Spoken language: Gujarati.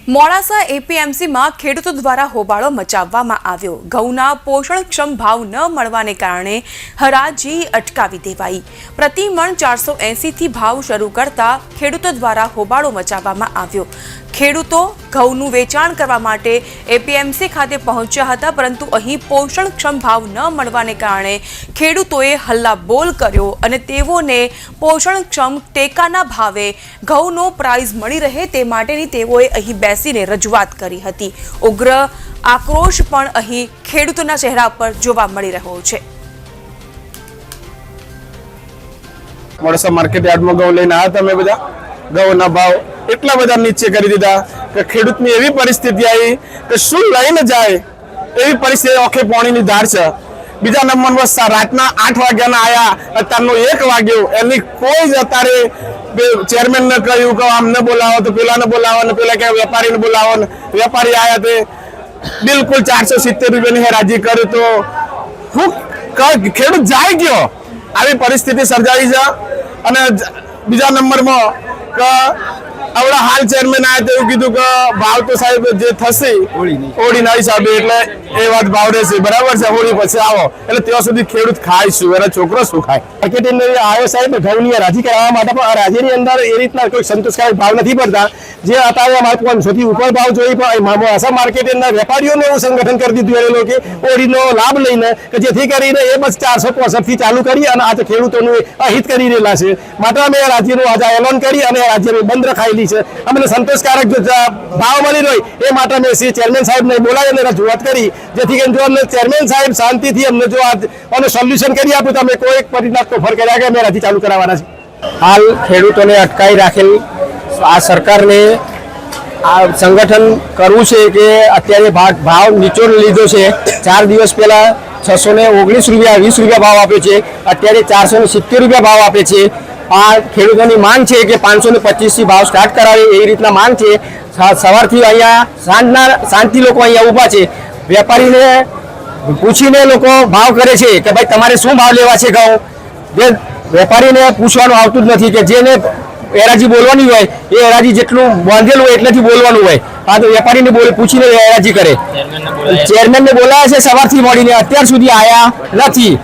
મોડાસા એપીએમસીમાં ખેડૂતો દ્વારા હોબાળો મચાવવામાં આવ્યો। ઘઉંના પોષણક્ષમ ભાવ ન મળવાને કારણે હરાજી અટકાવી દેવાઈ। પ્રતિ મણ 480 થી ભાવ શરૂ કરતા ખેડૂતો દ્વારા હોબાળો મચાવવામાં આવ્યો। ખેડૂતો ઘઉંનું વેચાણ કરવા માટે એપીએમસી ખાતે પહોંચ્યા હતા, પરંતુ અહીં પોષણક્ષમ ભાવ ન મળવાને કારણે ખેડૂતોએ હલ્લાબોલ કર્યો અને તેઓને પોષણક્ષમ ટેકાના ભાવે ઘઉંનો પ્રાઇઝ મળી રહે તે માટેની તેઓએ અહીં બેસીને રજૂઆત કરી હતી। ઉગ્ર આક્રોશ પણ અહીં ખેડૂતોના ચહેરા પર જોવા મળી રહ્યો છે। મોડાસા માર્કેટ યાર્ડમાં ઘઉં લઈને આવ્યા તમે બધા ઘઉંના ભાવ એટલા બધા નીચે કરી દીધા કે ખેડૂતની એવી પરિસ્થિતિ આવી કે શું લઈને જાય એવી પરિસ્થિતિ ઓખે પાણીની ધાર છે। બીજા નંબરમાં રાતના 8 વાગ્યાના આયા, અત્યારનો 1 વાગ્યો, એની કોઈ જ અત્યારે ચેરમેનને કહ્યું કે આમને બોલાવો તો પેલાને બોલાવો ને પેલા કે વેપારીને બોલાવો ને વેપારી આયા તે બિલકુલ 470 રૂપિયાની હરાજી કર્યું તો હું ખેડૂત જાય ગયો। આવી પરિસ્થિતિ સર્જાઈ છે। અને બીજા નંબરમાં કે આવડા હાલ ચેરમેન આયા તો એવું કીધું કે ભાવ તો સાહેબ જે થશે હોળીના હિસાબે એટલે એ વાત ભાવ રહેશે, બરાબર છે, હોળી પછી આવો એટલે ત્યાં સુધી ખેડૂત ખાય શું, એના છોકરો શું ખાય। માર્કેટ અંદર આવ્યો સાહેબ ઘઉંની હરાજી કરાવવા માટે, પણ હરાજીની અંદર એ રીતના કોઈ સંતોષકારક ભાવ નથી પડતા। જે અત્યારે અમારે 500 થી ઉપર ભાવ જોઈએ, પણ મોડાસા માર્કેટ અંદર વેપારીઓને એવું સંગઠન કરી દીધું એ લોકો હોળીનો લાભ લઈને કે જેથી કરીને એ બસ 465 થી ચાલુ કરી અને આજે ખેડૂતોનું અહિત કરી રહેલા છે। માટે અમે રાજ્યનું આજે એલાન કરી અને રાજ્યને બંધ રખાયેલી છે। અમને સંતોષકારક ભાવ મળી રહ્યો એ માટે અમે શ્રી ચેરમેન સાહેબને બોલાવી અને રજૂઆત કરી, જેથી કરીને જો અમને ચેરમેન સાહેબ શાંતિથી અમને જો આનું સોલ્યુશન કરી આપે તો અમે કોઈ પરિણામ ફર કર્યા કે અમે હરાજી ચાલુ કરાવવાના છે। હાલ ખેડૂતોને અટકાવી રાખેલ આ સરકારને આ સંગઠન કરવું છે કે અત્યારે ભાવ નીચો લીધો છે। 4 દિવસ પહેલા 619 રૂપિયા 20 રૂપિયા ભાવ આપ્યો છે, અત્યારે 470 રૂપિયા ભાવ આપે છે। આ ખેડૂતોની માંગ છે કે 525 થી ભાવ સ્ટાર્ટ કરાવે એવી રીતના માંગ છે। સવારથી અહીંયા સાંજથી લોકો અહીંયા ઊભા છે। વેપારીને પૂછીને લોકો ભાવ કરે છે કે ભાઈ તમારે શું ભાવ લેવા છે ઘઉં, જે વેપારીને પૂછવાનું આવતું જ નથી કે જેને એરાજી બોલવાની હોય એ એરાજી જેટલું બાંધેલું હોય એટલેથી બોલવાનું હોય। આ તો વેપારીને પૂછીને એરાજી કરે। ચેરમેનને બોલાયા છે સવારથી મળીને, અત્યાર સુધી આવ્યા નથી।